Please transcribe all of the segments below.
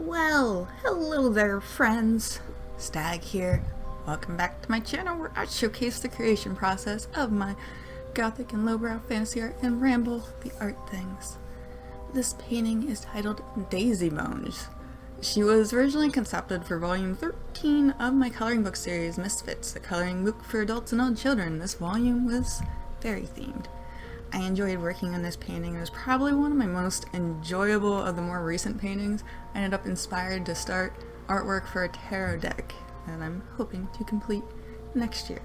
Well, hello there friends. Stag here. Welcome back to my channel where I showcase the creation process of my gothic and lowbrow fantasy art and ramble the art things. This painting is titled Daisy Bones. She was originally concepted for volume 13 of my coloring book series Misfits, a coloring book for adults and all children. This volume was fairy themed. I enjoyed working on this painting. It was probably one of my most enjoyable of the more recent paintings. I ended up inspired to start artwork for a tarot deck that I'm hoping to complete next year.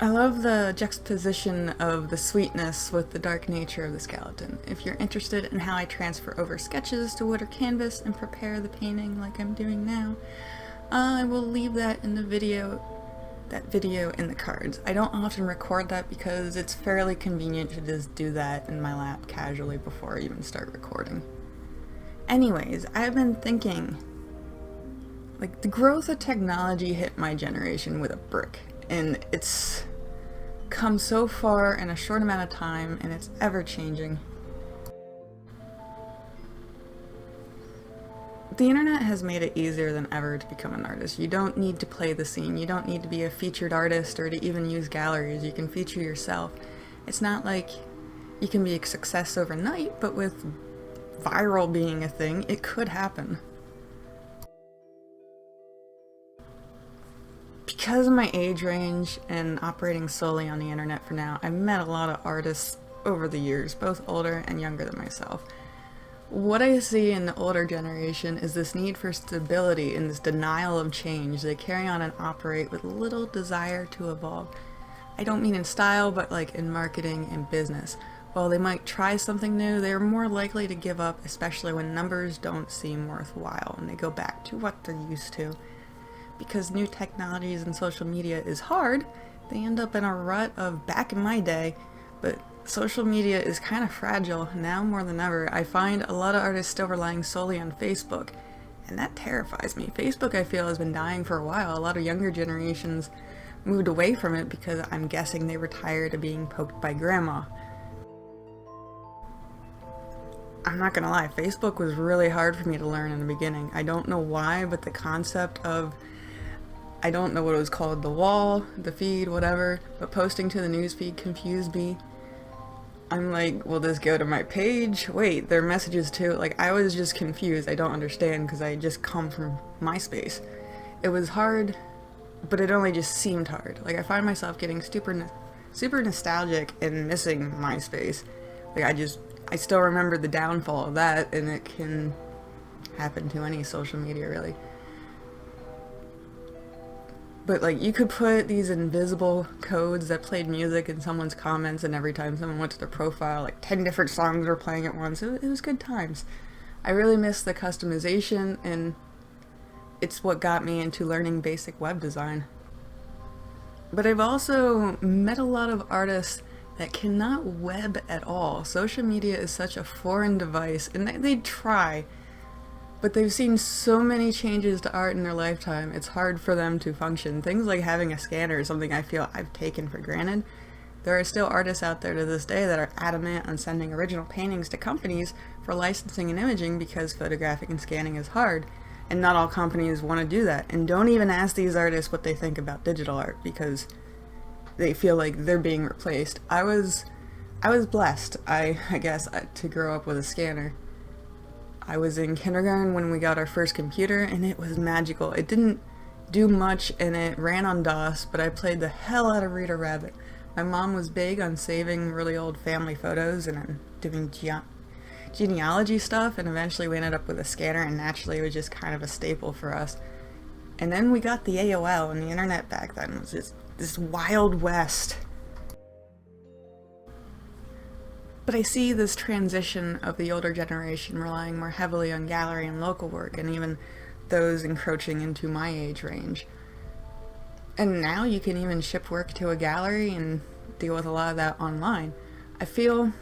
I love the juxtaposition of the sweetness with the dark nature of the skeleton. If you're interested in how I transfer over sketches to wood or canvas and prepare the painting like I'm doing now, I will leave that in the video in the cards. I don't often record that because it's fairly convenient to just do that in my lap casually before I even start recording. Anyways, I've been thinking, like, the growth of technology hit my generation with a brick, and it's come so far in a short amount of time, and it's ever changing. The internet has made it easier than ever to become an artist. You don't need to play the scene. You don't need to be a featured artist or to even use galleries. You can feature yourself. It's not like you can be a success overnight, but with viral being a thing, it could happen. Because of my age range and operating solely on the internet for now, I've met a lot of artists over the years, both older and younger than myself. What I see in the older generation is this need for stability and this denial of change. They carry on and operate with little desire to evolve. I don't mean in style, but like in marketing and business. While they might try something new, they are more likely to give up, especially when numbers don't seem worthwhile and they go back to what they're used to. Because new technologies and social media is hard, they end up in a rut of back in my day, but social media is kind of fragile now more than ever. I find a lot of artists still relying solely on Facebook, and that terrifies me. Facebook, I feel, has been dying for a while. A lot of younger generations moved away from it because I'm guessing they were tired of being poked by grandma. I'm not gonna lie, Facebook was really hard for me to learn in the beginning. I don't know why, but the concept of, I don't know what it was called, the wall, the feed, whatever, but posting to the newsfeed confused me. I'm like, will this go to my page? Wait, there are messages too. Like, I was just confused. I don't understand because I just come from MySpace. It was hard, but it only just seemed hard. Like, I find myself getting super nostalgic and missing MySpace. Like, I still remember the downfall of that, and it can happen to any social media, really. But like, you could put these invisible codes that played music in someone's comments, and every time someone went to their profile, like 10 different songs were playing at once. It was good times. I really miss the customization, and it's what got me into learning basic web design. But I've also met a lot of artists that cannot web at all. Social media is such a foreign device, and they try. But they've seen so many changes to art in their lifetime, it's hard for them to function. Things like having a scanner is something I feel I've taken for granted. There are still artists out there to this day that are adamant on sending original paintings to companies for licensing and imaging because photographing and scanning is hard. And not all companies want to do that. And don't even ask these artists what they think about digital art because they feel like they're being replaced. I was blessed, I guess, to grow up with a scanner. I was in kindergarten when we got our first computer, and it was magical. It didn't do much, and it ran on DOS, but I played the hell out of Reader Rabbit. My mom was big on saving really old family photos and doing genealogy stuff, and eventually we ended up with a scanner, and naturally it was just kind of a staple for us. And then we got the AOL, and the internet back then was just this wild west. But I see this transition of the older generation relying more heavily on gallery and local work, and even those encroaching into my age range. And now you can even ship work to a gallery and deal with a lot of that online. I feel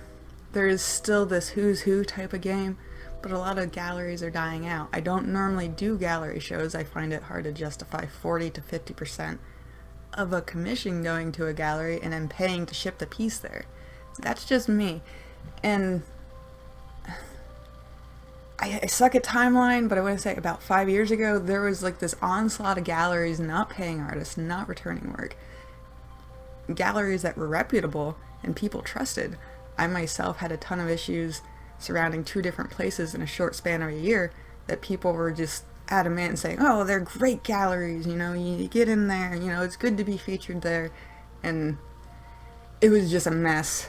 there is still this who's who type of game, but a lot of galleries are dying out. I don't normally do gallery shows. I find it hard to justify 40 to 50% of a commission going to a gallery and then paying to ship the piece there. That's just me. And I suck at timeline, but I want to say about 5 years ago, there was like this onslaught of galleries not paying artists, not returning work. Galleries that were reputable and people trusted. I myself had a ton of issues surrounding 2 different places in a short span of a year that people were just adamant and saying, oh, they're great galleries, you get in there, it's good to be featured there. And it was just a mess.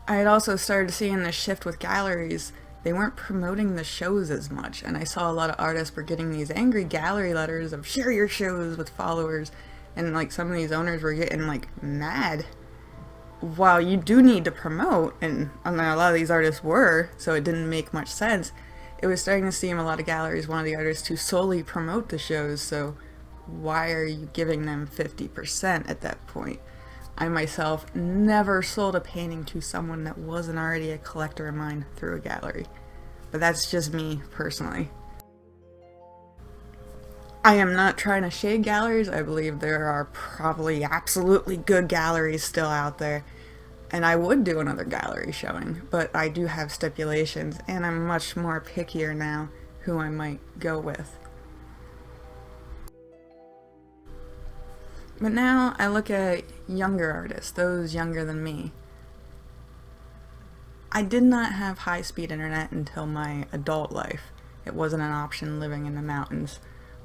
I had also started seeing this shift with galleries. They weren't promoting the shows as much, and I saw a lot of artists were getting these angry gallery letters of share your shows with followers, and like some of these owners were getting like mad. While you do need to promote, and a lot of these artists were, so it didn't make much sense, it was starting to seem a lot of galleries wanted the artists to solely promote the shows, so why are you giving them 50% at that point? I myself never sold a painting to someone that wasn't already a collector of mine through a gallery. But that's just me, personally. I am not trying to shade galleries. I believe there are probably absolutely good galleries still out there. And I would do another gallery showing, but I do have stipulations, and I'm much more pickier now who I might go with. But now I look at younger artists, those younger than me. I did not have high-speed internet until my adult life. It wasn't an option living in the mountains.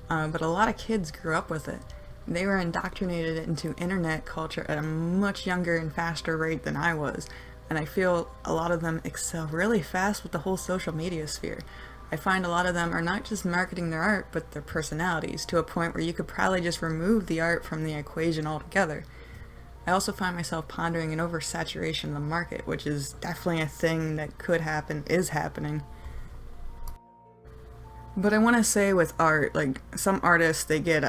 But a lot of kids grew up with it. They were indoctrinated into internet culture at a much younger and faster rate than I was. And I feel a lot of them excel really fast with the whole social media sphere. I find a lot of them are not just marketing their art, but their personalities, to a point where you could probably just remove the art from the equation altogether. I also find myself pondering an oversaturation of the market, which is definitely a thing that could happen, is happening. But I want to say with art, like, some artists, they get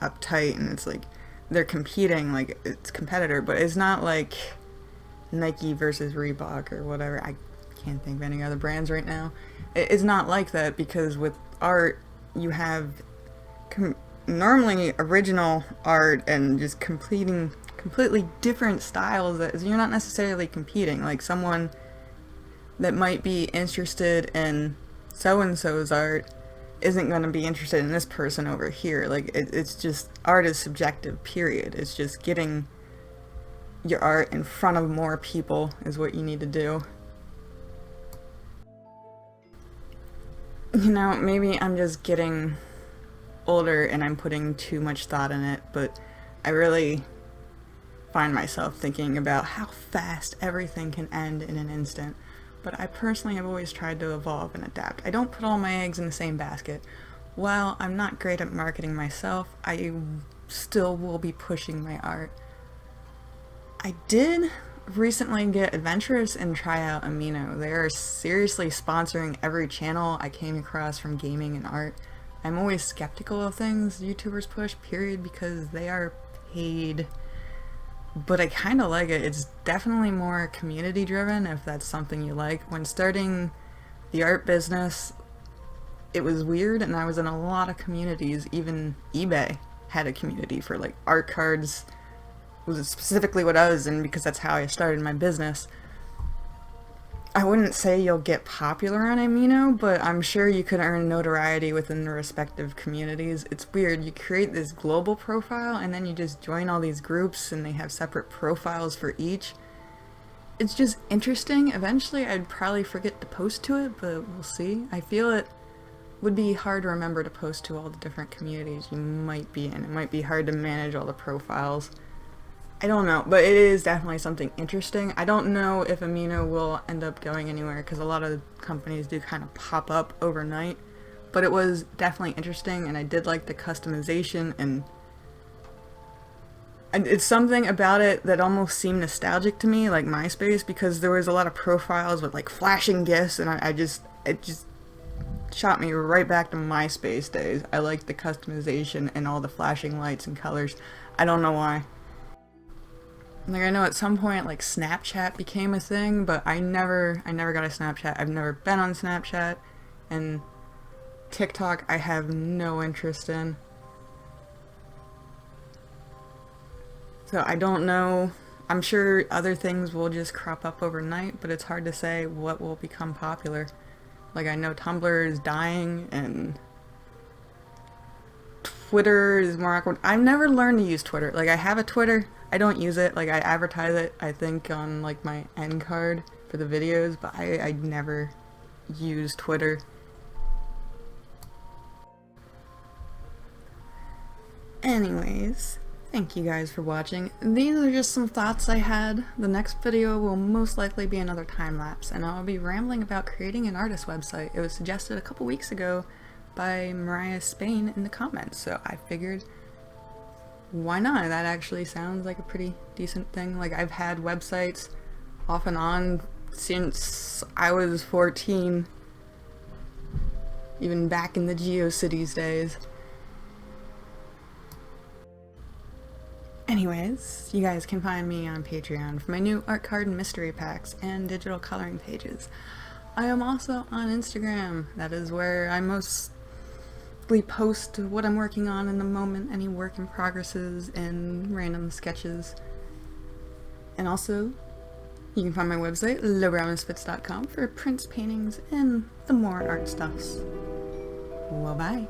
uptight, and it's like they're competing, like it's competitor, but it's not like Nike versus Reebok or whatever. I can't think of any other brands right now. It's not like that, because with art you have normally original art and just completely different styles that you're not necessarily competing. Like someone that might be interested in so-and-so's art isn't going to be interested in this person over here. Like it's just, art is subjective, period. It's just getting your art in front of more people is what you need to do. Maybe I'm just getting older and I'm putting too much thought in it, but I really find myself thinking about how fast everything can end in an instant. But I personally have always tried to evolve and adapt. I don't put all my eggs in the same basket. While I'm not great at marketing myself, I still will be pushing my art. I did recently get adventurous and try out Amino. They are seriously sponsoring every channel I came across from gaming and art. I'm always skeptical of things YouTubers push, period, because they are paid. But I kind of like it. It's definitely more community driven, if that's something you like. When starting the art business, it was weird, and I was in a lot of communities. Even eBay had a community for like art cards. It was specifically what I was in, because that's how I started my business. I wouldn't say you'll get popular on Amino, but I'm sure you could earn notoriety within the respective communities. It's weird. You create this global profile, and then you just join all these groups, and they have separate profiles for each. It's just interesting. Eventually, I'd probably forget to post to it, but we'll see. I feel it would be hard to remember to post to all the different communities you might be in. It might be hard to manage all the profiles. I don't know, but it is definitely something interesting. I don't know if Amino will end up going anywhere, because a lot of companies do kind of pop up overnight, but it was definitely interesting, and I did like the customization, and it's something about it that almost seemed nostalgic to me, like MySpace, because there was a lot of profiles with like flashing GIFs, and it just shot me right back to MySpace days. I liked the customization and all the flashing lights and colors. I don't know why. Like, I know at some point, like, Snapchat became a thing, but I never got a Snapchat. I've never been on Snapchat, and TikTok I have no interest in. So I don't know I'm sure other things will just crop up overnight, but it's hard to say what will become popular. Like, I know Tumblr is dying, and Twitter is more awkward. I've never learned to use Twitter. Like, I have a Twitter, I don't use it. Like, I advertise it, I think, on, like, my end card for the videos, but I never use Twitter. Anyways, thank you guys for watching. These are just some thoughts I had. The next video will most likely be another time-lapse, and I'll be rambling about creating an artist website. It was suggested a couple weeks ago by Mariah Spain in the comments, so I figured, why not? That actually sounds like a pretty decent thing. Like, I've had websites off and on since I was 14, even back in the GeoCities days. Anyways, you guys can find me on Patreon for my new art card and mystery packs and digital coloring pages. I am also on Instagram. That is where I mostly post what I'm working on in the moment, any work in progresses and random sketches. And also, you can find my website, lowbrowmisfits.com, for prints, paintings, and the more art stuffs. Well, bye.